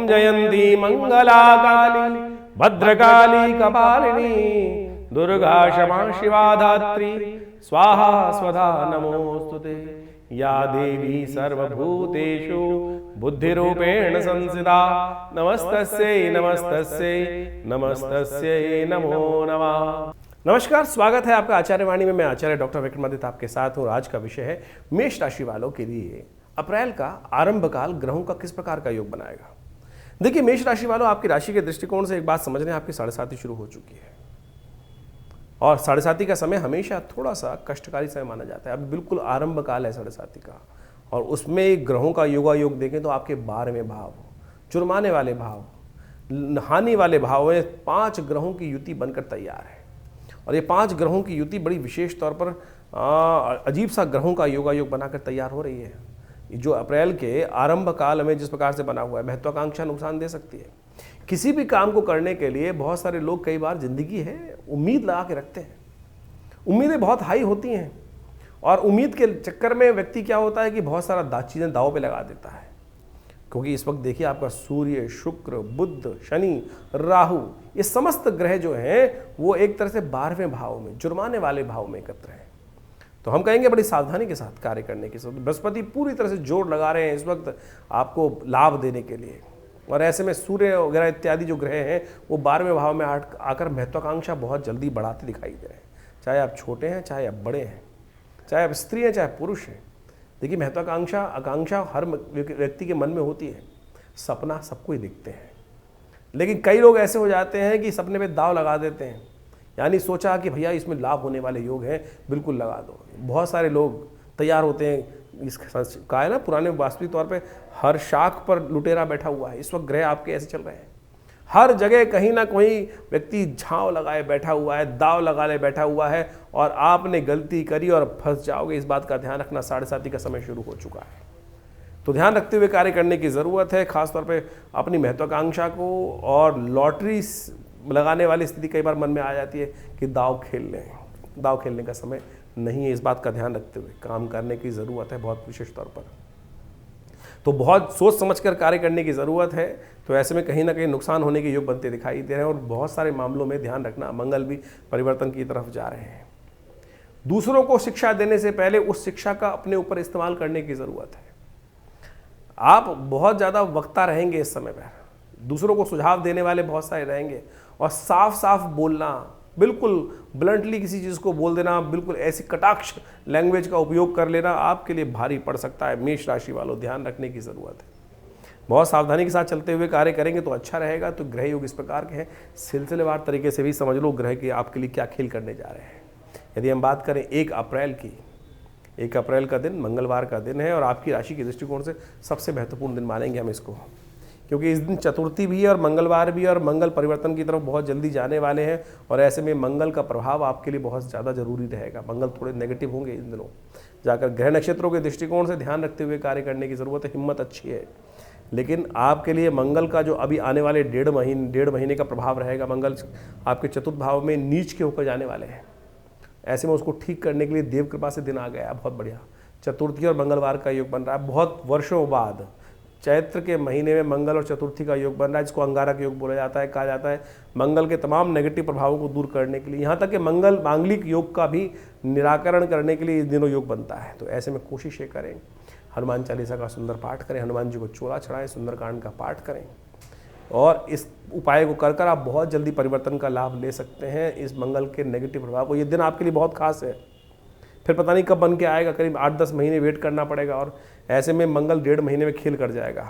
जयंती मंगला काली भद्रकाली कपालिनी दुर्गा क्षमा शिवा धात्री स्वाहा स्वधा नमोस्तुते। या देवी सर्वभूतेषु बुद्धिरूपेण संस्थिता नमस्तस्यै नमस्तस्यै नमस्तस्यै नमो नमः। नमस्कार, स्वागत है आपका आचार्य वाणी में। मैं आचार्य डॉक्टर विक्रमादित्य आपके साथ हूँ। आज का विषय है मेष राशि वालों के लिए अप्रैल का आरंभ काल ग्रहों का किस प्रकार का योग बनाएगा। देखिए, मेष राशि वालों, आपकी राशि के दृष्टिकोण से एक बात समझ लें, आपकी 7.5 शुरू हो चुकी है और 7.5 का समय हमेशा थोड़ा सा कष्टकारी समय माना जाता है। अब बिल्कुल आरंभ काल है 7.5 का, और उसमें ग्रहों का योगायोग देखें तो आपके 12वें भाव, जुर्माने वाले भाव, हानि वाले भाव में 5 ग्रहों की युति बनकर तैयार है। और ये 5 ग्रहों की युति बड़ी विशेष तौर पर अजीब सा ग्रहों का योगायोग बनाकर तैयार हो रही है। जो अप्रैल के आरंभ काल में जिस प्रकार से बना हुआ है, महत्वाकांक्षा नुकसान दे सकती है। किसी भी काम को करने के लिए बहुत सारे लोग कई बार जिंदगी है उम्मीद लगा के रखते हैं। उम्मीदें बहुत हाई होती हैं और उम्मीद के चक्कर में व्यक्ति क्या होता है कि बहुत सारा चीज़ें दाव पे लगा देता है। क्योंकि इस वक्त देखिए, आपका सूर्य, शुक्र, बुध, शनि, राहु, ये समस्त ग्रह जो हैं वो एक तरह से 12वें भाव में, जुर्माने वाले भाव में एकत्र हैं। तो हम कहेंगे बड़ी सावधानी के साथ कार्य करने की जरूरत। बृहस्पति पूरी तरह से जोर लगा रहे हैं इस वक्त आपको लाभ देने के लिए, और ऐसे में सूर्य वगैरह इत्यादि जो ग्रह हैं वो 12वें भाव में आकर महत्वाकांक्षा बहुत जल्दी बढ़ाते दिखाई दे रहे हैं। चाहे आप छोटे हैं, चाहे आप बड़े हैं, चाहे आप स्त्री हैं, चाहे पुरुष हैं। देखिए, महत्वाकांक्षा, आकांक्षा हर व्यक्ति के मन में होती है। सपना सबको ही दिखते हैं, लेकिन कई लोग ऐसे हो जाते हैं कि सपने पे दाव लगा देते हैं। यानी सोचा कि भैया इसमें लाभ होने वाले योग हैं, बिल्कुल लगा दो। बहुत सारे लोग तैयार होते हैं। इस कहा है ना पुराने, वास्तविक तौर पे हर शाख पर लुटेरा बैठा हुआ है। इस वक्त ग्रह आपके ऐसे चल रहे हैं, हर जगह कहीं ना कहीं व्यक्ति झांव लगाए बैठा हुआ है, दाव लगा ले बैठा हुआ है, और आपने गलती करी और फंस जाओगे। इस बात का ध्यान रखना। 7.5 का समय शुरू हो चुका है, तो ध्यान रखते हुए कार्य करने की ज़रूरत है। खासतौर पे अपनी महत्वाकांक्षा को, और लॉटरी लगाने वाली स्थिति कई बार मन में आ जाती है कि दाव खेल लें। दाव खेलने का समय नहीं है। इस बात का ध्यान रखते हुए काम करने की ज़रूरत है, बहुत विशेष तौर पर। तो बहुत सोच समझकर कार्य करने की ज़रूरत है। तो ऐसे में कहीं ना कहीं नुकसान होने के योग बनते दिखाई दे रहे हैं, और बहुत सारे मामलों में ध्यान रखना, मंगल भी परिवर्तन की तरफ जा रहे हैं। दूसरों को शिक्षा देने से पहले उस शिक्षा का अपने ऊपर इस्तेमाल करने की ज़रूरत है। आप बहुत ज़्यादा वक्ता रहेंगे इस समय पर, दूसरों को सुझाव देने वाले बहुत सारे रहेंगे, और साफ साफ बोलना, बिल्कुल ब्लंटली किसी चीज़ को बोल देना, बिल्कुल ऐसी कटाक्ष लैंग्वेज का उपयोग कर लेना आपके लिए भारी पड़ सकता है। मेष राशि वालों, ध्यान रखने की ज़रूरत है। बहुत सावधानी के साथ चलते हुए कार्य करेंगे तो अच्छा रहेगा। तो ग्रह योग इस प्रकार के हैं, सिलसिलेवार तरीके से भी समझ लो ग्रह के आपके लिए क्या खेल करने जा रहे हैं। यदि हम बात करें 1 अप्रैल की, 1 अप्रैल का दिन मंगलवार का दिन है, और आपकी राशि के दृष्टिकोण से सबसे महत्वपूर्ण दिन मानेंगे हम इसको, क्योंकि इस दिन चतुर्थी भी है और मंगलवार भी है, और मंगल परिवर्तन की तरफ बहुत जल्दी जाने वाले हैं। और ऐसे में मंगल का प्रभाव आपके लिए बहुत ज़्यादा जरूरी रहेगा। मंगल थोड़े नेगेटिव होंगे इन दिनों जाकर। ग्रह नक्षत्रों के दृष्टिकोण से ध्यान रखते हुए कार्य करने की ज़रूरत है। हिम्मत अच्छी है, लेकिन आपके लिए मंगल का जो अभी आने वाले 1.5 महीने का प्रभाव रहेगा। मंगल आपके चतुर्थ भाव में नीच के होकर जाने वाले हैं। ऐसे में उसको ठीक करने के लिए देव कृपा से दिन आ गया, बहुत बढ़िया। चतुर्थी और मंगलवार का योग बन रहा है। बहुत वर्षों बाद चैत्र के महीने में मंगल और चतुर्थी का योग बन रहा है, जिसको अंगारक योग बोला जाता है। कहा जाता है मंगल के तमाम नेगेटिव प्रभावों को दूर करने के लिए, यहाँ तक कि मंगल मांगलिक योग का भी निराकरण करने के लिए इस दिनों योग बनता है। तो ऐसे में कोशिश ये करें, हनुमान चालीसा का सुंदर पाठ करें, हनुमान जी को चोला चढ़ाएं, सुंदरकांड का पाठ करें, और इस उपाय को कर कर आप बहुत जल्दी परिवर्तन का लाभ ले सकते हैं इस मंगल के नेगेटिव प्रभाव को। ये दिन आपके लिए बहुत खास है, फिर पता नहीं कब बन के आएगा, करीब 8-10 महीने वेट करना पड़ेगा। और ऐसे में मंगल 1.5 महीने में खेल कर जाएगा,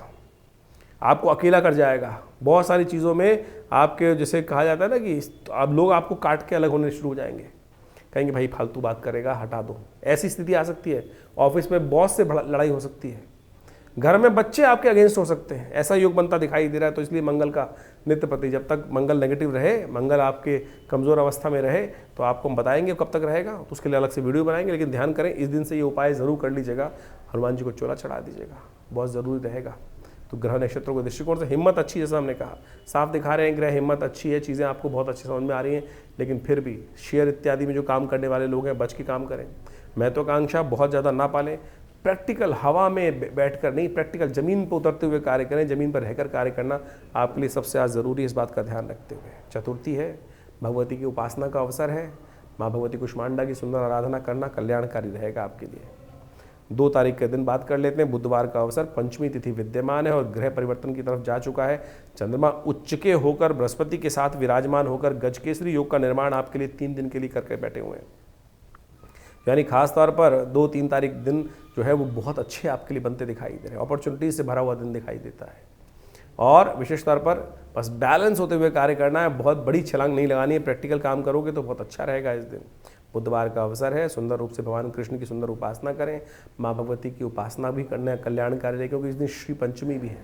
आपको अकेला कर जाएगा। बहुत सारी चीज़ों में आपके, जैसे कहा जाता है ना कि अब लोग आपको काट के अलग होने शुरू हो जाएंगे, कहेंगे भाई फालतू बात करेगा, हटा दो। ऐसी स्थिति आ सकती है। ऑफिस में बॉस से लड़ाई हो सकती है, घर में बच्चे आपके अगेंस्ट हो सकते हैं। ऐसा योग बनता दिखाई दे रहा है। तो इसलिए मंगल का नित्य प्रति, जब तक मंगल नेगेटिव रहे, मंगल आपके कमज़ोर अवस्था में रहे, तो आपको हम बताएंगे कब तक रहेगा, तो उसके लिए अलग से वीडियो बनाएंगे। लेकिन ध्यान करें, इस दिन से ये उपाय ज़रूर कर लीजिएगा। हनुमान जी को चोला चढ़ा दीजिएगा, बहुत ज़रूरी रहेगा। तो ग्रह नक्षत्रों के दृष्टिकोण से हिम्मत अच्छी है, जैसा हमने कहा, साफ दिखा रहे हैं ग्रह, हिम्मत अच्छी है, चीज़ें आपको बहुत अच्छी समझ में आ रही हैं। लेकिन फिर भी शेयर इत्यादि में जो काम करने वाले लोग हैं, बच के काम करें। महत्वाकांक्षा बहुत ज़्यादा ना पालें। प्रैक्टिकल हवा में बैठकर नहीं, प्रैक्टिकल ज़मीन पर उतरते हुए कार्य करें। ज़मीन पर रहकर कार्य करना आपके लिए सबसे ज़्यादा ज़रूरी है, इस बात का ध्यान रखते हुए। चतुर्थी है, भगवती की उपासना का अवसर है। माँ भगवती कुष्मांडा की सुंदर आराधना करना कल्याणकारी रहेगा आपके लिए। 2 तारीख के दिन बात कर लेते हैं। बुधवार का अवसर, पंचमी तिथि विद्यमान है और ग्रह परिवर्तन की तरफ जा चुका है। चंद्रमा उच्च के होकर बृहस्पति के साथ विराजमान होकर गजकेसरी योग का निर्माण आपके लिए 3 दिन के लिए करके बैठे हुए हैं। यानी खास तौर पर 2-3 तारीख दिन जो है वो बहुत अच्छे आपके लिए बनते दिखाई दे रहे हैं। अपॉर्चुनिटीज से भरा हुआ दिन दिखाई देता है और विशेष तौर पर बस बैलेंस होते हुए कार्य करना है। बहुत बड़ी छलांग नहीं लगानी है, प्रैक्टिकल काम करोगे तो बहुत अच्छा रहेगा इस दिन। बुधवार का अवसर है, सुंदर रूप से भगवान कृष्ण की सुंदर उपासना करें। माँ भगवती की उपासना भी करना कल्याणकारी है, क्योंकि इस दिन श्री पंचमी भी है,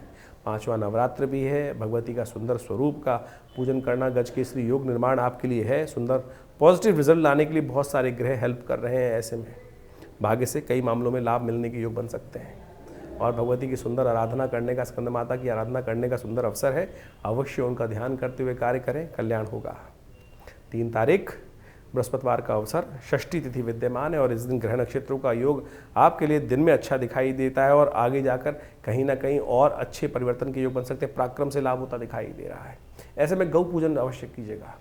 5वां नवरात्र भी है। भगवती का सुंदर स्वरूप का पूजन करना, गजकेसरी योग निर्माण आपके लिए है। सुंदर पॉजिटिव रिजल्ट लाने के लिए बहुत सारे ग्रह हेल्प कर रहे हैं। ऐसे में भाग्य से कई मामलों में लाभ मिलने के योग बन सकते हैं और भगवती की सुंदर आराधना करने का, स्कंद माता की आराधना करने का सुंदर अवसर है। अवश्य उनका ध्यान करते हुए कार्य करें, कल्याण होगा। 3 तारीख बृहस्पतिवार का अवसर, षष्ठी तिथि विद्यमान है और इस दिन ग्रह नक्षत्रों का योग आपके लिए दिन में अच्छा दिखाई देता है और आगे जाकर कहीं ना कहीं और अच्छे परिवर्तन के योग बन सकते हैं। पराक्रम से लाभ होता दिखाई दे रहा है। ऐसे में गौ पूजन अवश्य कीजिएगा।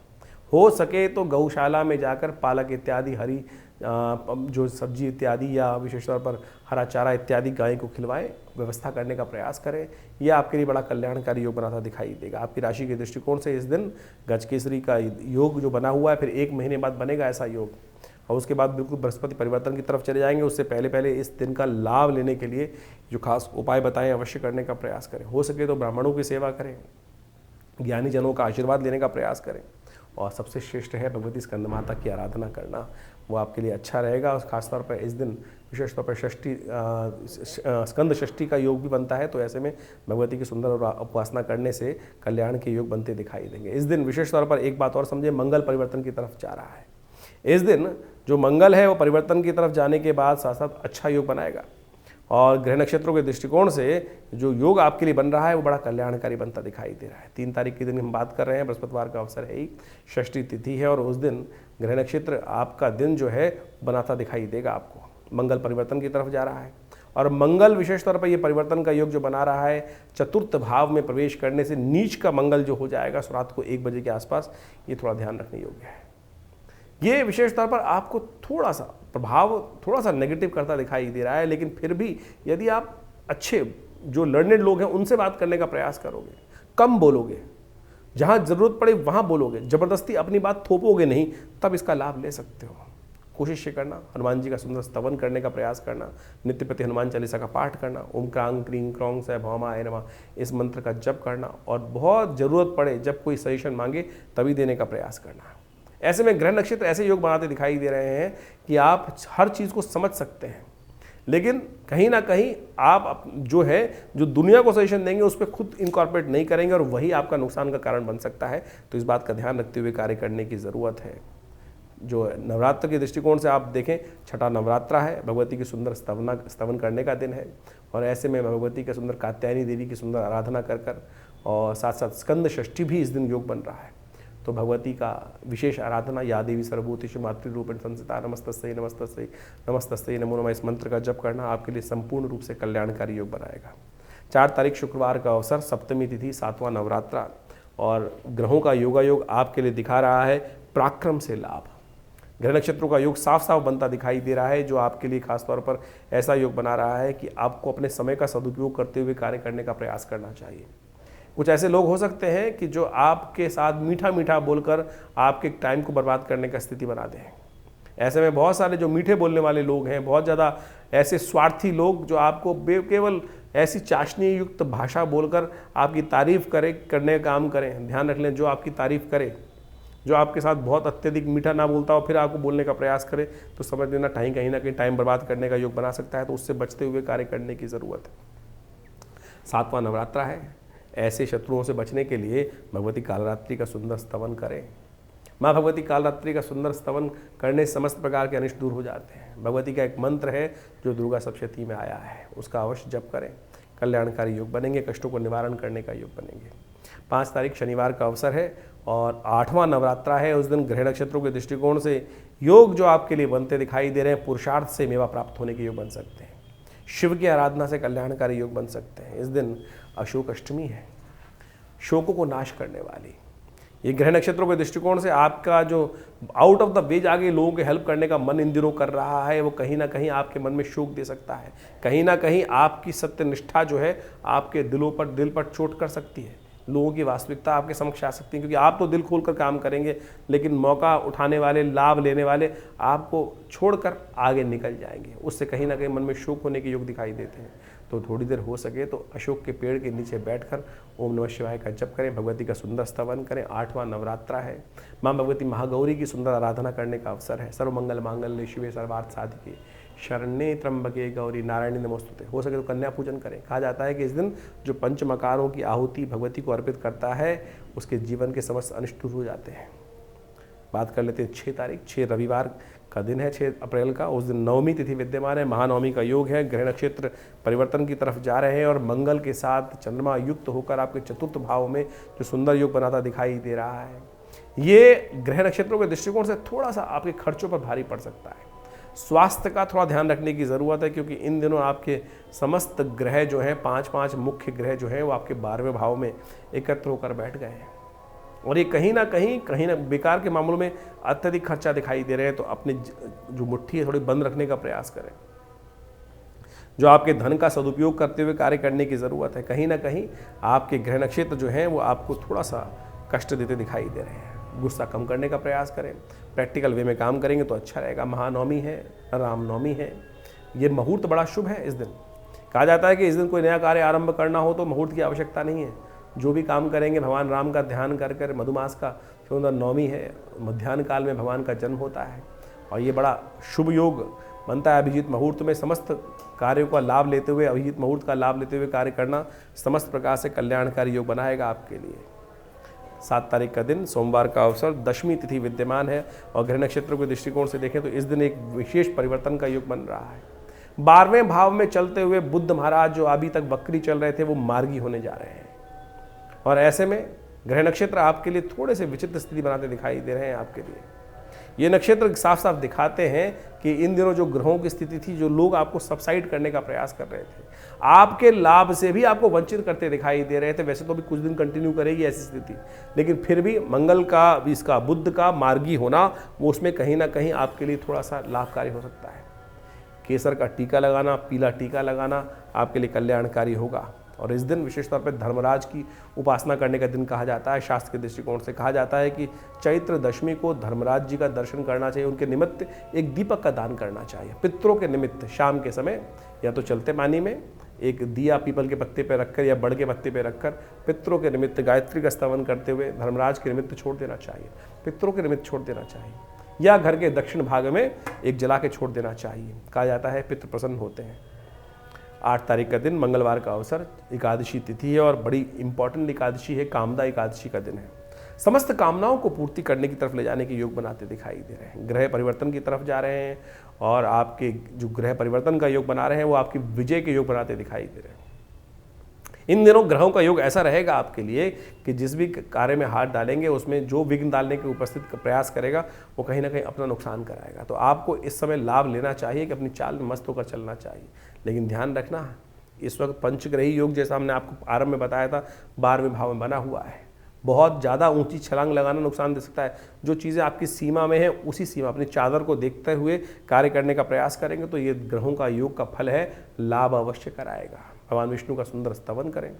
हो सके तो गौशाला में जाकर पालक इत्यादि, हरी जो सब्जी इत्यादि या विशेष तौर पर हरा चारा इत्यादि गाय को खिलवाएं, व्यवस्था करने का प्रयास करें। यह आपके लिए बड़ा कल्याणकारी योग बनाता दिखाई देगा। आपकी राशि के दृष्टिकोण से इस दिन गजकेसरी का योग जो बना हुआ है, फिर 1 महीने बाद बनेगा ऐसा योग और उसके बाद बिल्कुल बृहस्पति परिवर्तन की तरफ चले जाएंगे। उससे पहले पहले इस दिन का लाभ लेने के लिए जो खास उपाय बताएं अवश्य करने का प्रयास करें। हो सके तो ब्राह्मणों की सेवा करें, ज्ञानी जनों का आशीर्वाद लेने का प्रयास करें और सबसे श्रेष्ठ है भगवती स्कंद माता की आराधना करना, वो आपके लिए अच्छा रहेगा। और खासतौर पर इस दिन विशेष तौर पर स्कंद षष्ठी का योग भी बनता है, तो ऐसे में भगवती की सुंदर उपासना करने से कल्याण के योग बनते दिखाई देंगे। इस दिन विशेष तौर पर एक बात और समझे, मंगल परिवर्तन की तरफ जा रहा है। इस दिन जो मंगल है वो परिवर्तन की तरफ जाने के बाद साथ साथ अच्छा योग बनाएगा और ग्रह नक्षत्रों के दृष्टिकोण से जो योग आपके लिए बन रहा है वो बड़ा कल्याणकारी बनता दिखाई दे रहा है। 3 तारीख के दिन हम बात कर रहे हैं, बृहस्पतिवार का अवसर है ही, षष्ठी तिथि है और उस दिन ग्रह नक्षत्र आपका दिन जो है बनाता दिखाई देगा आपको। मंगल परिवर्तन की तरफ जा रहा है और मंगल विशेष तौर पर ये परिवर्तन का योग जो बना रहा है, चतुर्थ भाव में प्रवेश करने से नीच का मंगल जो हो जाएगा रात को 1 बजे के आसपास, ये थोड़ा ध्यान रखने योग्य है। ये विशेष तौर पर आपको थोड़ा सा प्रभाव थोड़ा सा नेगेटिव करता दिखाई दे रहा है, लेकिन फिर भी यदि आप अच्छे जो लर्नेड लोग हैं उनसे बात करने का प्रयास करोगे, कम बोलोगे, जहां जरूरत पड़े वहां बोलोगे, जबरदस्ती अपनी बात थोपोगे नहीं, तब इसका लाभ ले सकते हो। कोशिश ये करना, हनुमान जी का सुंदर स्तवन करने का प्रयास करना, नित्य प्रति हनुमान चालीसा का पाठ करना, ओम क्रांग क्रीं क्रौं सै भौमाय नमः, इस मंत्र का जप करना और बहुत जरूरत पड़े जब कोई सजेशन मांगे तभी देने का प्रयास करना। ऐसे में ग्रह नक्षत्र ऐसे योग बनाते दिखाई दे रहे हैं कि आप हर चीज़ को समझ सकते हैं, लेकिन कहीं ना कहीं आप जो है जो दुनिया को सजेशन देंगे उस पर खुद इनकॉर्पोरेट नहीं करेंगे और वही आपका नुकसान का कारण बन सकता है। तो इस बात का ध्यान रखते हुए कार्य करने की ज़रूरत है। जो नवरात्र के दृष्टिकोण से आप देखें, छठा नवरात्रा है, भगवती की सुंदर स्तवन करने का दिन है और ऐसे में भगवती के सुंदर कात्यायनी देवी की सुंदर आराधना कर और साथ साथ स्कंद षष्ठी भी इस दिन योग बन रहा है। तो भगवती का विशेष आराधना, या देवी सर्वभूतेषु मातृरूपेण संस्थिता नमस्तस्यै नमस्तस्यै नमस्तस्यै नमो नमः, इस मंत्र का जप करना आपके लिए संपूर्ण रूप से कल्याणकारी योग बनाएगा। 4 तारीख शुक्रवार का अवसर, सप्तमी तिथि, 7वां नवरात्रा और ग्रहों का योगायोग आपके लिए दिखा रहा है पराक्रम से लाभ। ग्रह नक्षत्रों का योग साफ साफ बनता दिखाई दे रहा है, जो आपके लिए खासतौर पर ऐसा योग बना रहा है कि आपको अपने समय का सदुपयोग करते हुए कार्य करने का प्रयास करना चाहिए। कुछ ऐसे लोग हो सकते हैं कि जो आपके साथ मीठा मीठा बोलकर आपके टाइम को बर्बाद करने का स्थिति बना दें। ऐसे में बहुत सारे जो मीठे बोलने वाले लोग हैं, बहुत ज़्यादा ऐसे स्वार्थी लोग जो आपको केवल ऐसी चाशनी युक्त भाषा बोलकर आपकी तारीफ करने का काम करें। ध्यान रख लें, जो आपकी तारीफ करे, जो आपके साथ बहुत अत्यधिक मीठा ना बोलता हो फिर आपको बोलने का प्रयास करे, तो समझ लेना कहीं ना कहीं टाइम बर्बाद करने का योग बना सकता है। तो उससे बचते हुए कार्य करने की ज़रूरत है। 7वां नवरात्रा है, ऐसे शत्रुओं से बचने के लिए भगवती कालरात्रि का सुंदर स्तवन करें। माँ भगवती कालरात्रि का सुंदर स्तवन करने से समस्त प्रकार के अनिष्ट दूर हो जाते हैं। भगवती का एक मंत्र है जो दुर्गा सप्तशती में आया है, उसका अवश्य जप करें, कल्याणकारी योग बनेंगे, कष्टों को निवारण करने का योग बनेंगे। 5 तारीख शनिवार का अवसर है और 8वां नवरात्रा है। उस दिन ग्रह नक्षत्रों के दृष्टिकोण से योग जो आपके लिए बनते दिखाई दे रहे हैं, पुरुषार्थ से मेवा प्राप्त होने के योग बन सकते हैं। शिव की आराधना से कल्याणकारी योग बन सकते हैं। इस दिन अशोक अष्टमी है, शोकों को नाश करने वाली। ये ग्रह नक्षत्रों के दृष्टिकोण से आपका जो आउट ऑफ द वे जाके लोगों के हेल्प करने का मन इन दिनों कर रहा है, वो कहीं ना कहीं आपके मन में शोक दे सकता है। कहीं ना कहीं आपकी सत्यनिष्ठा जो है आपके दिल पर चोट कर सकती है। लोगों की वास्तविकता आपके समक्ष आ सकती है, क्योंकि आप तो दिल खोलकर काम करेंगे, लेकिन मौका उठाने वाले, लाभ लेने वाले आपको छोड़कर आगे निकल जाएंगे। उससे कहीं ना कहीं मन में शोक होने के योग दिखाई देते हैं। तो थोड़ी देर हो सके तो अशोक के पेड़ के नीचे बैठकर ओम नमः शिवाय का जप करें, भगवती का सुंदर स्तवन करें। 8वां नवरात्रा है, माँ भगवती महागौरी की सुंदर आराधना करने का अवसर है। सर्वमंगल मांगल्ये शिवे सर्वार्थ साधिके शरण्ये त्र्यंबके गौरी नारायणी नमोस्तुते। हो सके तो कन्या पूजन करें। कहा जाता है कि इस दिन जो पंचमकारों की आहुति भगवती को अर्पित करता है, उसके जीवन के समस्त अनिष्ट दूर हो जाते हैं। बात कर लेते हैं 6 तारीख, 6 रविवार का दिन है, 6 अप्रैल का। उस दिन नवमी तिथि विद्यमान है, महानवमी का योग है। ग्रह नक्षत्र परिवर्तन की तरफ जा रहे हैं और मंगल के साथ चंद्रमा युक्त होकर आपके चतुर्थ भाव में जो सुंदर योग बनाता दिखाई दे रहा है, ये ग्रह नक्षत्रों के दृष्टिकोण से थोड़ा सा आपके खर्चों पर भारी पड़ सकता है। स्वास्थ्य का थोड़ा ध्यान रखने की ज़रूरत है, क्योंकि इन दिनों आपके समस्त ग्रह जो हैं, 5 मुख्य ग्रह जो हैं, वो आपके 12वें भाव में एकत्र होकर बैठ गए हैं और ये कहीं ना बेकार के मामलों में अत्यधिक खर्चा दिखाई दे रहे हैं। तो अपनी जो मुट्ठी है थोड़ी बंद रखने का प्रयास करें। जो आपके धन का सदुपयोग करते हुए कार्य करने की ज़रूरत है। कहीं ना कहीं आपके ग्रह नक्षत्र जो हैं वो आपको थोड़ा सा कष्ट देते दिखाई दे रहे हैं। गुस्सा कम करने का प्रयास करें, प्रैक्टिकल वे में काम करेंगे तो अच्छा रहेगा। महानवमी है, रामनवमी है, ये मुहूर्त बड़ा शुभ है। इस दिन कहा जाता है कि इस दिन कोई नया कार्य आरंभ करना हो तो मुहूर्त की आवश्यकता नहीं है। जो भी काम करेंगे भगवान राम का ध्यान कर कर। मधुमास का सुंदर नवमी है, मध्याह्न काल में भगवान का जन्म होता है और ये बड़ा शुभ योग बनता है। अभिजीत मुहूर्त में समस्त कार्यों का लाभ लेते हुए, अभिजीत मुहूर्त का लाभ लेते हुए कार्य करना समस्त प्रकार से कल्याणकारी योग बनाएगा आपके लिए। 7 तारीख का दिन सोमवार का अवसर, दशमी तिथि विद्यमान है और ग्रह नक्षत्रों के दृष्टिकोण से देखें तो इस दिन एक विशेष परिवर्तन का योग बन रहा है। 12वें भाव में चलते हुए बुद्ध महाराज जो अभी तक वक्री चल रहे थे, वो मार्गी होने जा रहे हैं और ऐसे में ग्रह नक्षत्र आपके लिए थोड़े से विचित्र स्थिति बनाते दिखाई दे रहे हैं। आपके लिए ये नक्षत्र साफ साफ दिखाते हैं कि इन दिनों जो ग्रहों की स्थिति थी, जो लोग आपको सबसाइड करने का प्रयास कर रहे थे, आपके लाभ से भी आपको वंचित करते दिखाई दे रहे थे। वैसे तो भी कुछ दिन कंटिन्यू करेगी ऐसी स्थिति, लेकिन फिर भी मंगल का, इसका बुद्ध का मार्गी होना, वो उसमें कहीं ना कहीं आपके लिए थोड़ा सा लाभकारी हो सकता है। केसर का टीका लगाना, पीला टीका लगाना आपके लिए कल्याणकारी होगा। और इस दिन विशेष तौर पर धर्मराज की उपासना करने का दिन कहा जाता है। शास्त्र के दृष्टिकोण से कहा जाता है कि चैत्र दशमी को धर्मराज जी का दर्शन करना चाहिए। उनके निमित्त एक दीपक का दान करना चाहिए। पितरों के निमित्त शाम के समय या तो चलते पानी में एक दिया पीपल के पत्ते पर रखकर या बड़ के पत्ते पर रखकर पितरों के निमित्त गायत्री का स्तवन करते हुए धर्मराज के निमित्त छोड़ देना चाहिए, पितरों के निमित्त छोड़ देना चाहिए, या घर के दक्षिण भाग में एक जला के छोड़ देना चाहिए। कहा जाता है पितृ प्रसन्न होते हैं। 8 तारीख का दिन मंगलवार का अवसर, एकादशी तिथि है और बड़ी इंपॉर्टेंट एकादशी है, कामदा एकादशी का दिन है। समस्त कामनाओं को पूर्ति करने की तरफ ले जाने के योग बनाते दिखाई दे रहे हैं। ग्रह परिवर्तन की तरफ जा रहे हैं और आपके जो ग्रह परिवर्तन का योग बना रहे हैं वो आपकी विजय के योग बनाते दिखाई दे रहे हैं। इन दिनों ग्रहों का योग ऐसा रहेगा आपके लिए कि जिस भी कार्य में हाथ डालेंगे उसमें जो विघ्न डालने के उपस्थित प्रयास करेगा वो कहीं ना कहीं अपना नुकसान कराएगा। तो आपको इस समय लाभ लेना चाहिए कि अपनी चाल में मस्त होकर चलना चाहिए। लेकिन ध्यान रखना, इस वक्त पंचग्रही योग जैसा हमने आपको आरंभ में बताया था 12वें भाव में बना हुआ है। बहुत ज़्यादा ऊंची छलांग लगाना नुकसान दे सकता है। जो चीज़ें आपकी सीमा में हैं उसी सीमा, अपनी चादर को देखते हुए कार्य करने का प्रयास करेंगे तो ये ग्रहों का योग का फल है, लाभ अवश्य कराएगा। भगवान विष्णु का सुंदर स्तवन करें।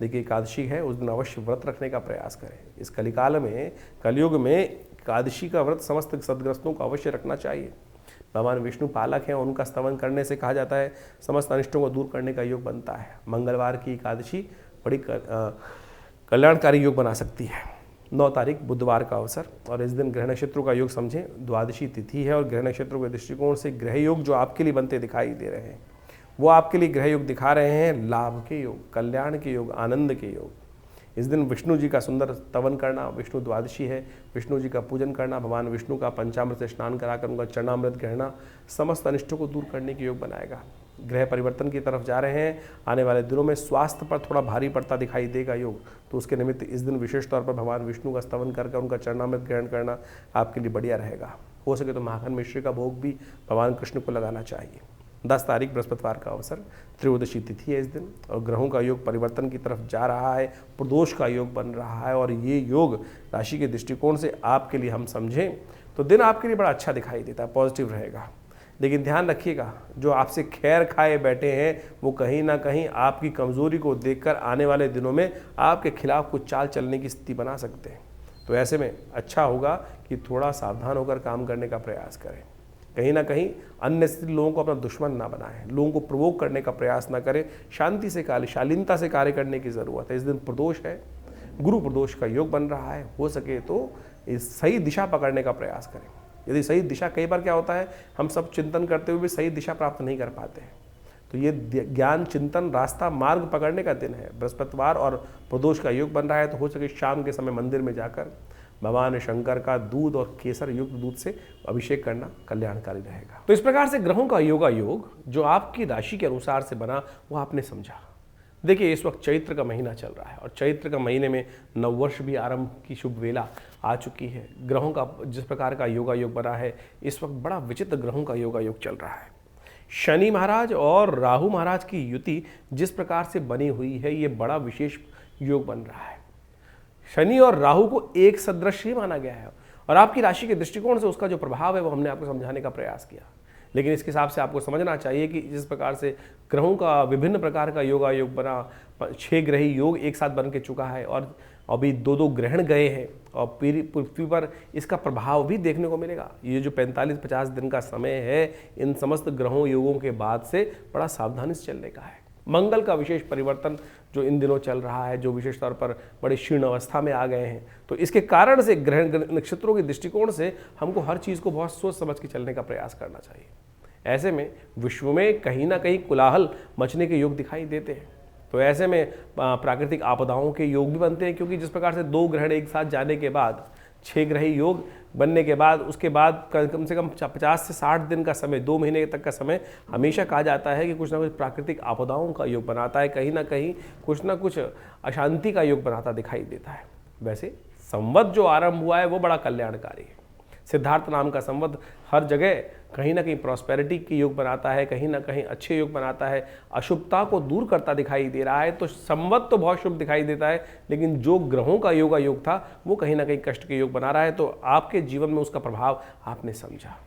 देखिए एकादशी है, उस दिन अवश्य व्रत रखने का प्रयास करें। इस कलिकाल में, कलयुग में एकादशी का व्रत समस्त सदग्रस्तों को अवश्य रखना चाहिए। भगवान विष्णु पालक हैं, उनका स्तवन करने से कहा जाता है समस्त अनिष्टों को दूर करने का योग बनता है। मंगलवार की एकादशी बड़ी कल्याणकारी योग बना सकती है। 9 तारीख बुधवार का अवसर और इस दिन ग्रह नक्षत्रों का योग समझें। द्वादशी तिथि है और ग्रह नक्षत्रों के दृष्टिकोण से ग्रह योग जो आपके लिए बनते दिखाई दे रहे हैं वो आपके लिए ग्रह योग दिखा रहे हैं लाभ के योग, कल्याण के योग, आनंद के योग। इस दिन विष्णु जी का सुंदर स्तवन करना, विष्णु द्वादशी है, विष्णु जी का पूजन करना, भगवान विष्णु का पंचामृत से स्नान कराकर उनका चरणामृत ग्रहणा समस्त अनिष्टों को दूर करने के योग बनाएगा। ग्रह परिवर्तन की तरफ जा रहे हैं, आने वाले दिनों में स्वास्थ्य पर थोड़ा भारी पड़ता दिखाई देगा योग, तो उसके निमित्त इस दिन विशेष तौर पर भगवान विष्णु का स्तवन करके उनका चरणामृत ग्रहण करना आपके लिए बढ़िया रहेगा। हो सके तो माखन मिश्री का भोग भी भगवान कृष्ण को लगाना चाहिए। 10 तारीख बृहस्पतिवार का अवसर, त्रयोदशी तिथि है इस दिन, और ग्रहों का योग परिवर्तन की तरफ जा रहा है, प्रदोष का योग बन रहा है, और ये योग राशि के दृष्टिकोण से आपके लिए हम समझें तो दिन आपके लिए बड़ा अच्छा दिखाई देता है, पॉजिटिव रहेगा। लेकिन ध्यान रखिएगा, जो आपसे खैर खाए बैठे हैं वो कहीं ना कहीं आपकी कमज़ोरी को देखकर आने वाले दिनों में आपके खिलाफ कुछ चाल चलने की स्थिति बना सकते हैं। तो ऐसे में अच्छा होगा कि थोड़ा सावधान होकर काम करने का प्रयास करें। कहीं ना कहीं अन्य लोगों को अपना दुश्मन ना बनाएं, लोगों को प्रोवोक करने का प्रयास ना करें, शांति से शालीनता से कार्य करने की ज़रूरत है। इस दिन प्रदोष है, गुरु प्रदोष का योग बन रहा है, हो सके तो इस सही दिशा पकड़ने का प्रयास करें। यदि सही दिशा, कई बार क्या होता है हम सब चिंतन करते हुए भी सही दिशा प्राप्त नहीं कर पाते हैं, तो ये ज्ञान चिंतन रास्ता मार्ग पकड़ने का दिन है। बृहस्पतिवार और प्रदोष का योग बन रहा है, तो हो सके शाम के समय मंदिर में जाकर भगवान शंकर का दूध और केसर युक्त दूध से अभिषेक करना कल्याणकारी रहेगा। तो इस प्रकार से ग्रहों का योग जो आपकी राशि के अनुसार से बना वो आपने समझा। देखिए, इस वक्त चैत्र का महीना चल रहा है और चैत्र का महीने में नववर्ष भी आरंभ की शुभ वेला आ चुकी है। ग्रहों का जिस प्रकार का योग बना है, इस वक्त बड़ा विचित्र ग्रहों का योग चल रहा है। शनि महाराज और राहु महाराज की युति जिस प्रकार से बनी हुई है, ये बड़ा विशेष योग बन रहा है। शनि और राहु को एक सदृश ही माना गया है और आपकी राशि के दृष्टिकोण से उसका जो प्रभाव है वो हमने आपको समझाने का प्रयास किया। लेकिन इसके हिसाब से आपको समझना चाहिए कि जिस प्रकार से ग्रहों का विभिन्न प्रकार का योग बना, 6 ग्रही योग एक साथ बन के चुका है और अभी 2-2 ग्रहण गए हैं और पृथ्वी पर इसका प्रभाव भी देखने को मिलेगा। ये जो 45-50 दिन का समय है, इन समस्त ग्रहों योगों के बाद से बड़ा सावधानी से चलने का है। मंगल का विशेष परिवर्तन जो इन दिनों चल रहा है, जो विशेष तौर पर बड़े क्षीण अवस्था में आ गए हैं, तो इसके कारण से ग्रह नक्षत्रों के दृष्टिकोण से हमको हर चीज़ को बहुत सोच समझ के चलने का प्रयास करना चाहिए। ऐसे में विश्व में कहीं ना कहीं कोलाहल मचने के योग दिखाई देते हैं। तो ऐसे में प्राकृतिक आपदाओं के योग भी बनते हैं, क्योंकि जिस प्रकार से 2 ग्रहण एक साथ जाने के बाद 6 ग्रही योग बनने के बाद उसके बाद कम से कम 50 से 60 दिन का समय, 2 महीने तक का समय हमेशा कहा जाता है कि कुछ ना कुछ प्राकृतिक आपदाओं का योग बनाता है, कहीं ना कहीं कुछ ना कुछ अशांति का योग बनाता दिखाई देता है। वैसे संवत जो आरंभ हुआ है वो बड़ा कल्याणकारी है। सिद्धार्थ नाम का संवत हर जगह कहीं ना कहीं प्रॉस्पेरिटी की योग बनाता है, कहीं ना कहीं अच्छे योग बनाता है, अशुभता को दूर करता दिखाई दे रहा है। तो संवत तो बहुत शुभ दिखाई देता है, लेकिन जो ग्रहों का योग था वो कहीं ना कहीं कष्ट के योग बना रहा है। तो आपके जीवन में उसका प्रभाव आपने समझा।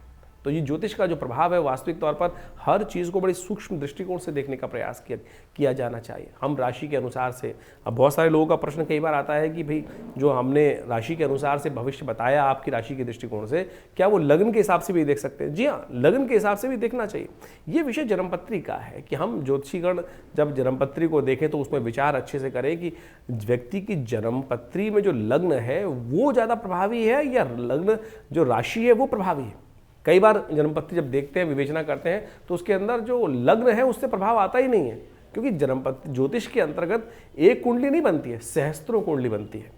तो ये ज्योतिष का जो प्रभाव है, वास्तविक तौर पर हर चीज़ को बड़ी सूक्ष्म दृष्टिकोण से देखने का प्रयास किया जाना चाहिए। हम राशि के अनुसार से, अब बहुत सारे लोगों का प्रश्न कई बार आता है कि भाई जो हमने राशि के अनुसार से भविष्य बताया आपकी राशि के दृष्टिकोण से, क्या वो लग्न के हिसाब से भी देख सकते हैं? जी हाँ, लग्न के हिसाब से भी देखना चाहिए। ये विषय जन्मपत्री का है कि हम ज्योतिषीगण जब जन्मपत्री को देखें तो उसमें विचार अच्छे से करें कि व्यक्ति की जन्मपत्री में जो लग्न है वो ज़्यादा प्रभावी है या लग्न जो राशि है वो प्रभावी है। कई बार जन्मपत्री जब देखते हैं, विवेचना करते हैं, तो उसके अंदर जो लग्न है उससे प्रभाव आता ही नहीं है, क्योंकि जन्मपत्री ज्योतिष के अंतर्गत एक कुंडली नहीं बनती है, सहस्त्रों कुंडली बनती है।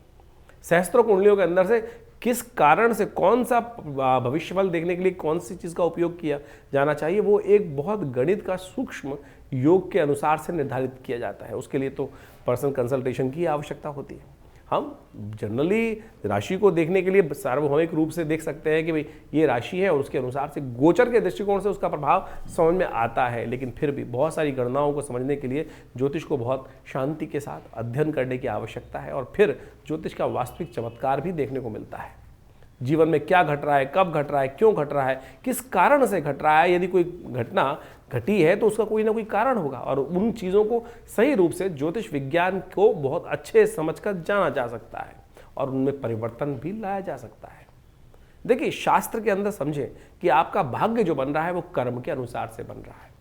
सहस्त्रों कुंडलियों के अंदर से किस कारण से कौन सा भविष्यफल देखने के लिए कौन सी चीज़ का उपयोग किया जाना चाहिए, वो एक बहुत गणित का सूक्ष्म योग के अनुसार से निर्धारित किया जाता है। उसके लिए तो पर्सनल कंसल्टेशन की आवश्यकता होती है। हम जनरली राशि को देखने के लिए सार्वभौमिक रूप से देख सकते हैं कि भाई ये राशि है और उसके अनुसार से गोचर के दृष्टिकोण से उसका प्रभाव समझ में आता है, लेकिन फिर भी बहुत सारी गणनाओं को समझने के लिए ज्योतिष को बहुत शांति के साथ अध्ययन करने की आवश्यकता है और फिर ज्योतिष का वास्तविक चमत्कार भी देखने को मिलता है। जीवन में क्या घट रहा है, कब घट रहा है, क्यों घट रहा है, किस कारण से घट रहा है। यदि कोई घटना घटी है तो उसका कोई ना कोई कारण होगा और उन चीज़ों को सही रूप से ज्योतिष विज्ञान को बहुत अच्छे समझकर जाना जा सकता है और उनमें परिवर्तन भी लाया जा सकता है। देखिए, शास्त्र के अंदर समझें कि आपका भाग्य जो बन रहा है वो कर्म के अनुसार से बन रहा है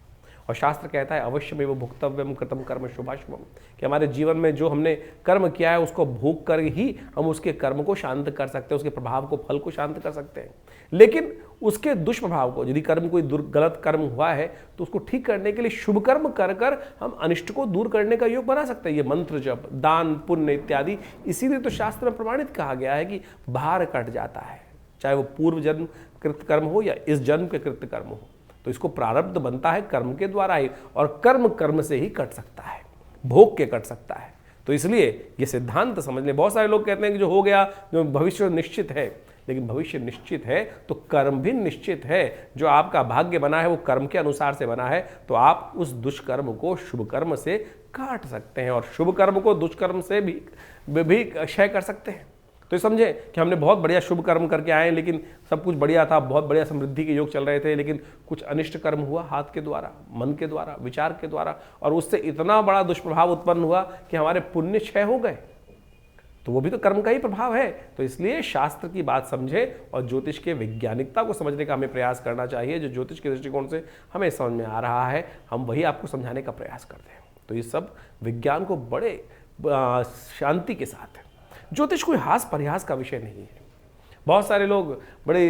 और शास्त्र कहता है अवश्य में वो भुक्तव्यम कृतम कर्म शुभाशुभम, कि हमारे जीवन में जो हमने कर्म किया है उसको भोग कर ही हम उसके कर्म को शांत कर सकते हैं, उसके प्रभाव को, फल को शांत कर सकते हैं। लेकिन उसके दुष्प्रभाव को, यदि कर्म कोई गलत कर्म हुआ है तो उसको ठीक करने के लिए शुभ कर्म कर कर हम अनिष्ट को दूर करने का योग बना सकते हैं। ये मंत्र जप, दान, पुण्य इत्यादि, इसीलिए तो शास्त्र में प्रमाणित कहा गया है कि भार कट जाता है, चाहे वो पूर्व जन्म कृत कर्म हो या इस जन्म के कृत कर्म हो। तो इसको प्रारब्ध बनता है कर्म के द्वारा ही और कर्म से ही कट सकता है, भोग के कट सकता है। तो इसलिए ये सिद्धांत समझ लें। बहुत सारे लोग कहते हैं कि जो हो गया, जो भविष्य निश्चित है, लेकिन भविष्य निश्चित है तो कर्म भी निश्चित है। जो आपका भाग्य बना है वो कर्म के अनुसार से बना है, तो आप उस दुष्कर्म को शुभ कर्म से काट सकते हैं और शुभ कर्म को दुष्कर्म से भी क्षय कर सकते हैं। तो समझे कि हमने बहुत बढ़िया शुभ कर्म करके आए, लेकिन सब कुछ बढ़िया था, बहुत बढ़िया समृद्धि के योग चल रहे थे, लेकिन कुछ अनिष्ट कर्म हुआ हाथ के द्वारा, मन के द्वारा, विचार के द्वारा, और उससे इतना बड़ा दुष्प्रभाव उत्पन्न हुआ कि हमारे पुण्य क्षय हो गए। तो वो भी तो कर्म का ही प्रभाव है। तो इसलिए शास्त्र की बात समझे और ज्योतिष के वैज्ञानिकता को समझने का हमें प्रयास करना चाहिए। जो ज्योतिष के दृष्टिकोण से हमें समझ में आ रहा है, हम वही आपको समझाने का प्रयास करते हैं। तो ये सब विज्ञान को बड़े शांति के साथ है। ज्योतिष कोई हास परिहास का विषय नहीं है। बहुत सारे लोग बड़े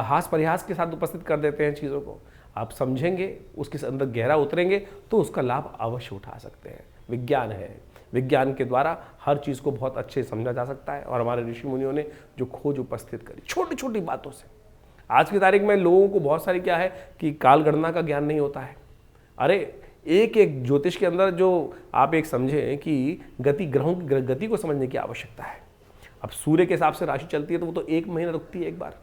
हास परिहास के साथ उपस्थित कर देते हैं चीज़ों को। आप समझेंगे, उसके अंदर गहरा उतरेंगे तो उसका लाभ अवश्य उठा सकते हैं। विज्ञान है, विज्ञान के द्वारा हर चीज़ को बहुत अच्छे समझा जा सकता है। और हमारे ऋषि मुनियों ने जो खोज उपस्थित करी छोटी छोटी बातों से, आज की तारीख में लोगों को बहुत सारी क्या है कि काल गणना का ज्ञान नहीं होता है। अरे एक एक ज्योतिष के अंदर जो आप एक समझें कि गति, ग्रहों की गति को समझने की आवश्यकता है। अब सूर्य के हिसाब से राशि चलती है तो वो तो 1 महीना रुकती है एक बार।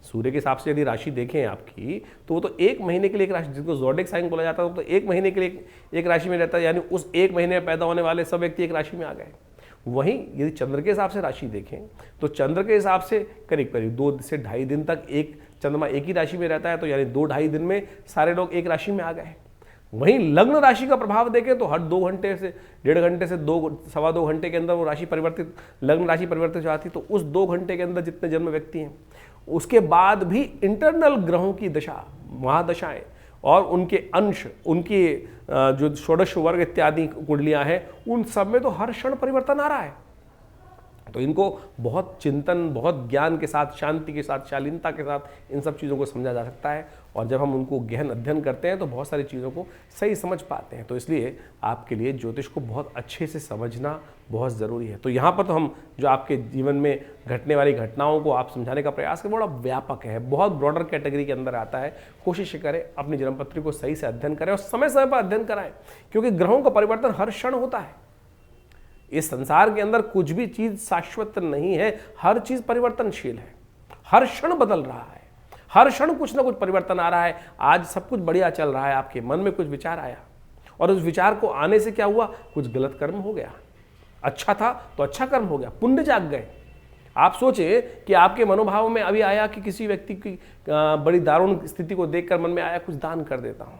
सूर्य के हिसाब से यदि राशि देखें आपकी तो वो तो 1 महीने के लिए एक राशि, जिसको ज़ोडिएक साइन बोला जाता है, वो तो 1 महीने के लिए एक राशि में रहता है। यानी उस 1 महीने में पैदा होने वाले सब व्यक्ति एक राशि में आ गए। वहीं यदि चंद्र के हिसाब से राशि देखें तो चंद्र के हिसाब से करीब करीब 2 से ढाई दिन तक एक चंद्रमा एक ही राशि में रहता है। तो यानी 2-2.5 दिन में सारे लोग एक राशि में आ गए। वहीं लग्न राशि का प्रभाव देखें तो हर 2 घंटे से 1.5 घंटे से 2-2.25 घंटे के अंदर वो राशि परिवर्तित, लग्न राशि परिवर्तित हो जाती। तो उस 2 घंटे के अंदर जितने जन्म व्यक्ति हैं, उसके बाद भी इंटरनल ग्रहों की दशा, महादशाएं और उनके अंश, उनकी जो षोडश वर्ग इत्यादि कुंडलियां हैं, उन सब में तो हर क्षण परिवर्तन आ रहा है। तो इनको बहुत चिंतन, बहुत ज्ञान के साथ, शांति के साथ, शालीनता के साथ इन सब चीज़ों को समझा जा सकता है। और जब हम उनको गहन अध्ययन करते हैं तो बहुत सारी चीज़ों को सही समझ पाते हैं। तो इसलिए आपके लिए ज्योतिष को बहुत अच्छे से समझना बहुत ज़रूरी है। तो यहाँ पर तो हम जो आपके जीवन में घटने वाली घटनाओं को आप समझाने का प्रयास करें, बड़ा व्यापक है, बहुत ब्रॉडर कैटेगरी के अंदर आता है। कोशिश करें अपनी जन्मपत्री को सही से अध्ययन करें और समय समय पर अध्ययन कराएं, क्योंकि ग्रहों का परिवर्तन हर क्षण होता है। इस संसार के अंदर कुछ भी चीज शाश्वत नहीं है, हर चीज परिवर्तनशील है, हर क्षण बदल रहा है, हर क्षण कुछ ना कुछ परिवर्तन आ रहा है। आज सब कुछ बढ़िया चल रहा है, आपके मन में कुछ विचार आया और उस विचार को आने से क्या हुआ, कुछ गलत कर्म हो गया। अच्छा था तो अच्छा कर्म हो गया, पुण्य जाग गए। आप सोचे कि आपके मनोभाव में अभी आया कि किसी व्यक्ति की बड़ी दारुण स्थिति को देखकर मन में आया कुछ दान कर देता हूं,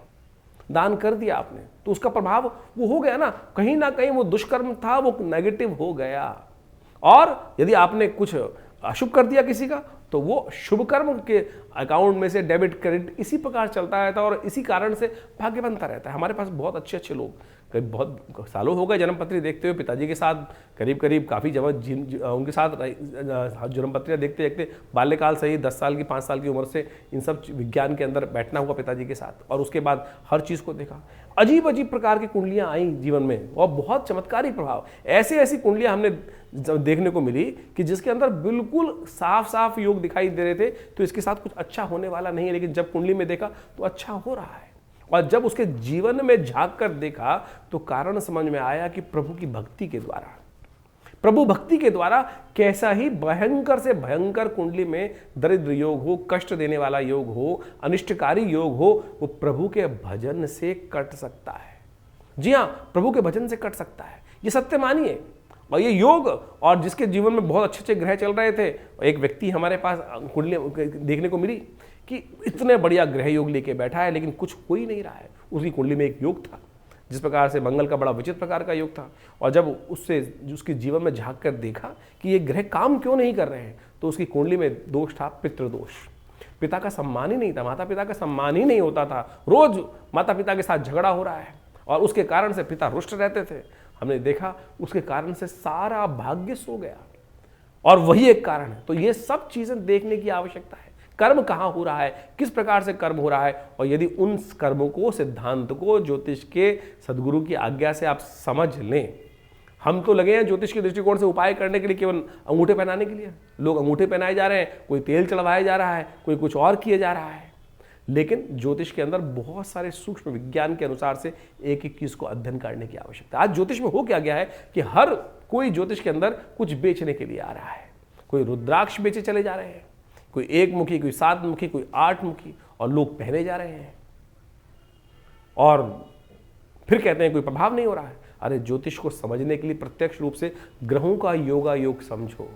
दान कर दिया आपने, तो उसका प्रभाव वो हो गया ना कहीं वो दुष्कर्म था, वो नेगेटिव हो गया। और यदि आपने कुछ अशुभ कर दिया किसी का, तो वो शुभ कर्म के अकाउंट में से डेबिट क्रेडिट इसी प्रकार चलता रहता है और इसी कारण से भाग्य बनता रहता है। हमारे पास बहुत अच्छे लोग, करीब बहुत सालों हो गए जन्मपत्री देखते हुए, पिताजी के साथ करीब काफ़ी जब उनके साथ जन्मपत्रियाँ देखते देखते बाल्यकाल से ही 10 साल की 5 साल की उम्र से इन सब विज्ञान के अंदर बैठना हुआ पिताजी के साथ, और उसके बाद हर चीज़ को देखा। अजीब अजीब प्रकार की कुंडलियाँ आई जीवन में और बहुत चमत्कारी प्रभाव। ऐसी कुंडलियाँ हमने देखने को मिली कि जिसके अंदर बिल्कुल साफ साफ योग दिखाई दे रहे थे, तो इसके साथ कुछ अच्छा होने वाला नहीं है, लेकिन जब कुंडली में देखा तो अच्छा हो रहा है। और जब उसके जीवन में झांक कर देखा तो कारण समझ में आया कि प्रभु की भक्ति के द्वारा, प्रभु भक्ति के द्वारा कैसा ही भयंकर से भयंकर कुंडली में दरिद्र योग हो, कष्ट देने वाला योग हो, अनिष्टकारी योग हो, वो प्रभु के भजन से कट सकता है। जी हाँ, प्रभु के भजन से कट सकता है, ये सत्य मानिए। और ये योग, और जिसके जीवन में बहुत अच्छे ग्रह चल रहे थे, एक व्यक्ति हमारे पास कुंडली देखने को मिली कि इतने बढ़िया ग्रह योग लेके बैठा है, लेकिन कुछ हो ही नहीं रहा है। उसकी कुंडली में एक योग था जिस प्रकार से मंगल का बड़ा विचित्र प्रकार का योग था, और जब उससे उसके जीवन में झांक कर देखा कि ये ग्रह काम क्यों नहीं कर रहे हैं, तो उसकी कुंडली में दोष था, पितृदोष। पिता का सम्मान ही नहीं था, माता पिता का सम्मान ही नहीं होता था, रोज माता पिता के साथ झगड़ा हो रहा है और उसके कारण से पिता रुष्ट रहते थे। हमने देखा उसके कारण से सारा भाग्य सो गया, और वही एक कारण है। तो ये सब चीजें देखने की आवश्यकता है। कर्म कहाँ हो रहा है, किस प्रकार से कर्म हो रहा है, और यदि उन कर्मों को, सिद्धांत को ज्योतिष के सदगुरु की आज्ञा से आप समझ लें। हम तो लगे हैं ज्योतिष के दृष्टिकोण से उपाय करने के लिए, केवल अंगूठे पहनाने के लिए। लोग अंगूठे पहनाए जा रहे हैं, कोई तेल चढ़वाया जा रहा है, कोई कुछ और किए जा रहा है, लेकिन ज्योतिष के अंदर बहुत सारे सूक्ष्म विज्ञान के अनुसार से एक एक चीज को अध्ययन करने की आवश्यकता है। आज ज्योतिष में हो क्या गया है कि हर कोई ज्योतिष के अंदर कुछ बेचने के लिए आ रहा है। कोई रुद्राक्ष बेचे चले जा रहे हैं, कोई 1 मुखी, कोई 7 मुखी, कोई 8 मुखी, और लोग पहने जा रहे हैं और फिर कहते हैं कोई प्रभाव नहीं हो रहा है। अरे ज्योतिष को समझने के लिए प्रत्यक्ष रूप से ग्रहों का योगा योग समझो,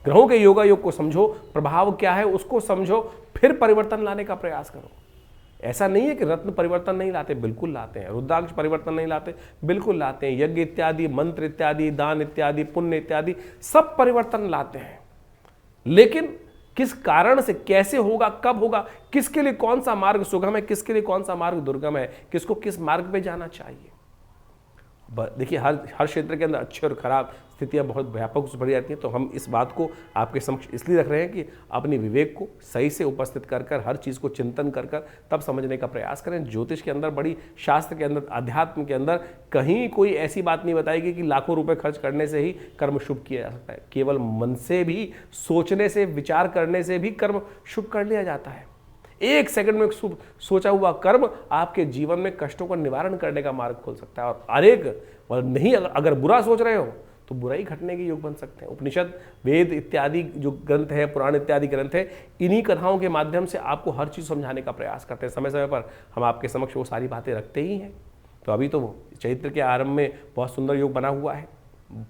ग्रहों के योगा योग को समझो, प्रभाव क्या है उसको समझो, फिर परिवर्तन लाने का प्रयास करो। ऐसा नहीं है कि रत्न परिवर्तन नहीं लाते, बिल्कुल लाते हैं। रुद्राक्ष परिवर्तन नहीं लाते, बिल्कुल लाते हैं। यज्ञ इत्यादि, मंत्र इत्यादि, दान इत्यादि, पुण्य इत्यादि सब परिवर्तन लाते हैं। लेकिन किस कारण से, कैसे होगा, कब होगा, किसके लिए कौन सा मार्ग सुगम है, किसके लिए कौन सा मार्ग दुर्गम है, किसको किस मार्ग पे जाना चाहिए। देखिए हर क्षेत्र के अंदर अच्छे और खराब स्थितियां बहुत व्यापक रूप से बढ़ी जाती हैं। तो हम इस बात को आपके समक्ष इसलिए रख रहे हैं कि अपनी विवेक को सही से उपस्थित कर कर, हर चीज़ को चिंतन कर कर तब समझने का प्रयास करें। ज्योतिष के अंदर, बड़ी शास्त्र के अंदर, अध्यात्म के अंदर कहीं कोई ऐसी बात नहीं बताएगी कि लाखों रुपए खर्च करने से ही कर्म शुभ किया जा सकता है। केवल मन से भी, सोचने से, विचार करने से भी कर्म शुभ कर लिया जाता है। 1 सेकंड में शुभ सोचा हुआ कर्म आपके जीवन में कष्टों का निवारण करने का मार्ग खोल सकता है। और नहीं, अगर बुरा सोच रहे हो तो बुराई घटने के योग बन सकते हैं। उपनिषद, वेद इत्यादि जो ग्रंथ है, पुराण इत्यादि ग्रंथ है, इन्हीं कथाओं के माध्यम से आपको हर चीज़ समझाने का प्रयास करते हैं। समय समय पर हम आपके समक्ष वो सारी बातें रखते ही हैं। तो अभी तो चैत्र के आरंभ में बहुत सुंदर योग बना हुआ है।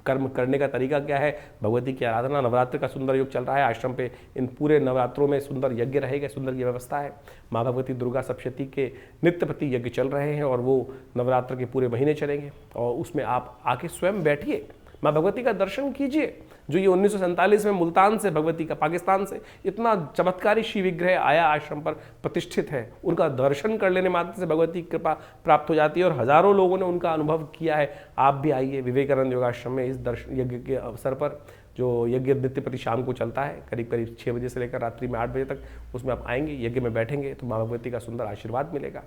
कर्म करने का तरीका क्या है, भगवती की आराधना, नवरात्र का सुंदर योग चल रहा है आश्रम पे। इन पूरे नवरात्रों में सुंदर यज्ञ रहेगा, सुंदर की व्यवस्था है। माँ भगवती दुर्गा सप्तशती के नित्य प्रति यज्ञ चल रहे हैं और वो नवरात्र के पूरे महीने चलेंगे। और उसमें आप आके स्वयं बैठिए, माँ भगवती का दर्शन कीजिए। जो ये 1947 में मुल्तान से, भगवती का पाकिस्तान से इतना चमत्कारी शिव विग्रह आया, आश्रम पर प्रतिष्ठित है, उनका दर्शन कर लेने मात्र से भगवती की कृपा प्राप्त हो जाती है और हजारों लोगों ने उनका अनुभव किया है। आप भी आइए विवेकानंद योगाश्रम में इस दर्शन यज्ञ के अवसर पर, जो यज्ञ नित्य प्रति शाम को चलता है, करीब करीब 6 बजे से लेकर रात्रि में 8 बजे तक। उसमें आप आएंगे, यज्ञ में बैठेंगे तो माँ भगवती का सुंदर आशीर्वाद मिलेगा।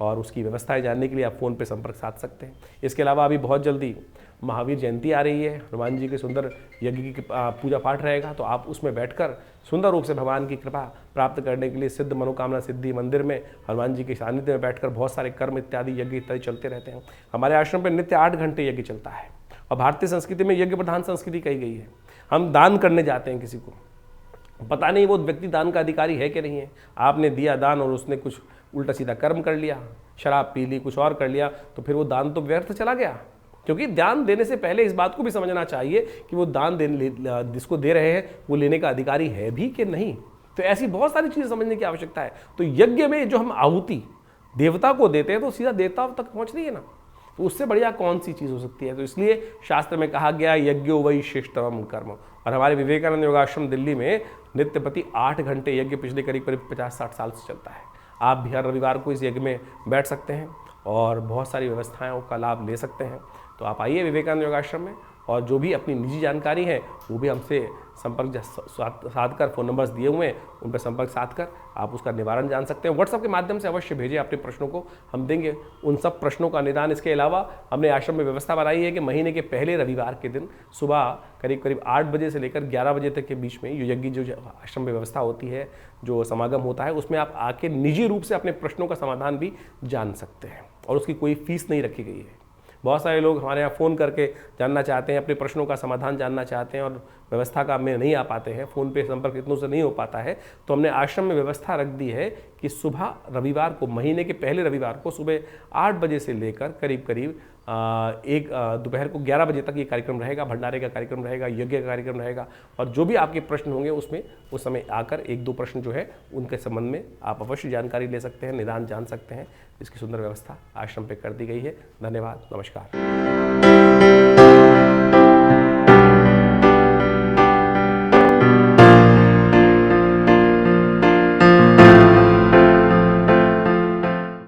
और उसकी व्यवस्थाएं जानने के लिए आप फ़ोन पे संपर्क साध सकते हैं। इसके अलावा अभी बहुत जल्दी महावीर जयंती आ रही है, हनुमान जी के सुंदर यज्ञ की पूजा पाठ रहेगा। तो आप उसमें बैठकर सुंदर रूप से भगवान की कृपा प्राप्त करने के लिए सिद्ध मनोकामना सिद्धि मंदिर में हनुमान जी के सानिध्य में बैठकर बहुत सारे कर्म इत्यादि, यज्ञ इत्यादि चलते रहते हैं। हमारे आश्रम पर नित्य 8 घंटे यज्ञ चलता है और भारतीय संस्कृति में यज्ञ प्रधान संस्कृति कही गई है। हम दान करने जाते हैं, किसी को पता नहीं वो व्यक्ति दान का अधिकारी है कि नहीं है। आपने दिया दान और उसने कुछ उल्टा सीधा कर्म कर लिया, शराब पी ली, कुछ और कर लिया, तो फिर वो दान तो व्यर्थ चला गया। क्योंकि दान देने से पहले इस बात को भी समझना चाहिए कि वो दान जिसको दे रहे हैं वो लेने का अधिकारी है भी कि नहीं। तो ऐसी बहुत सारी चीज़ें समझने की आवश्यकता है। तो यज्ञ में जो हम आहुति देवता को देते हैं तो सीधा देवता तक पहुँच रही है ना, तो उससे बढ़िया कौन सी चीज़ हो सकती है। तो इसलिए शास्त्र में कहा गया यज्ञो वै श्रेष्ठतमं कर्म। और हमारे विवेकानंद योगाश्रम दिल्ली में नित्य प्रति 8 घंटे यज्ञ पिछले करीब 50-60 साल से चलता है। आप भी हर रविवार को इस यज्ञ में बैठ सकते हैं और बहुत सारी व्यवस्थाओं का लाभ ले सकते हैं। तो आप आइए विवेकानंद योगाश्रम में, और जो भी अपनी निजी जानकारी है वो भी हमसे संपर्क साध कर, फ़ोन नंबर्स दिए हुए हैं उन पर संपर्क साध कर आप उसका निवारण जान सकते हैं। व्हाट्सएप के माध्यम से अवश्य भेजें अपने प्रश्नों को, हम देंगे उन सब प्रश्नों का निदान। इसके अलावा हमने आश्रम में व्यवस्था बनाई है कि महीने के पहले रविवार के दिन सुबह करीब 8 बजे से लेकर 11 बजे तक के बीच में यज्ञ जो आश्रम में व्यवस्था होती है, जो समागम होता है, उसमें आप आके निजी रूप से अपने प्रश्नों का समाधान भी जान सकते हैं और उसकी कोई फीस नहीं रखी गई है। बहुत सारे लोग हमारे यहाँ फ़ोन करके जानना चाहते हैं, अपने प्रश्नों का समाधान जानना चाहते हैं और व्यवस्था का में नहीं आ पाते हैं, फ़ोन पे संपर्क इतनों से नहीं हो पाता है। तो हमने आश्रम में व्यवस्था रख दी है कि सुबह रविवार को, महीने के पहले रविवार को सुबह 8 बजे से लेकर करीब दोपहर को 11 बजे तक ये कार्यक्रम रहेगा। भंडारे का कार्यक्रम रहेगा, यज्ञ का कार्यक्रम रहेगा और जो भी आपके प्रश्न होंगे उसमें उस समय आकर 1-2 प्रश्न जो है उनके संबंध में आप अवश्य जानकारी ले सकते हैं, निदान जान सकते हैं। इसकी सुंदर व्यवस्था आश्रम पे कर दी गई है। धन्यवाद, नमस्कार।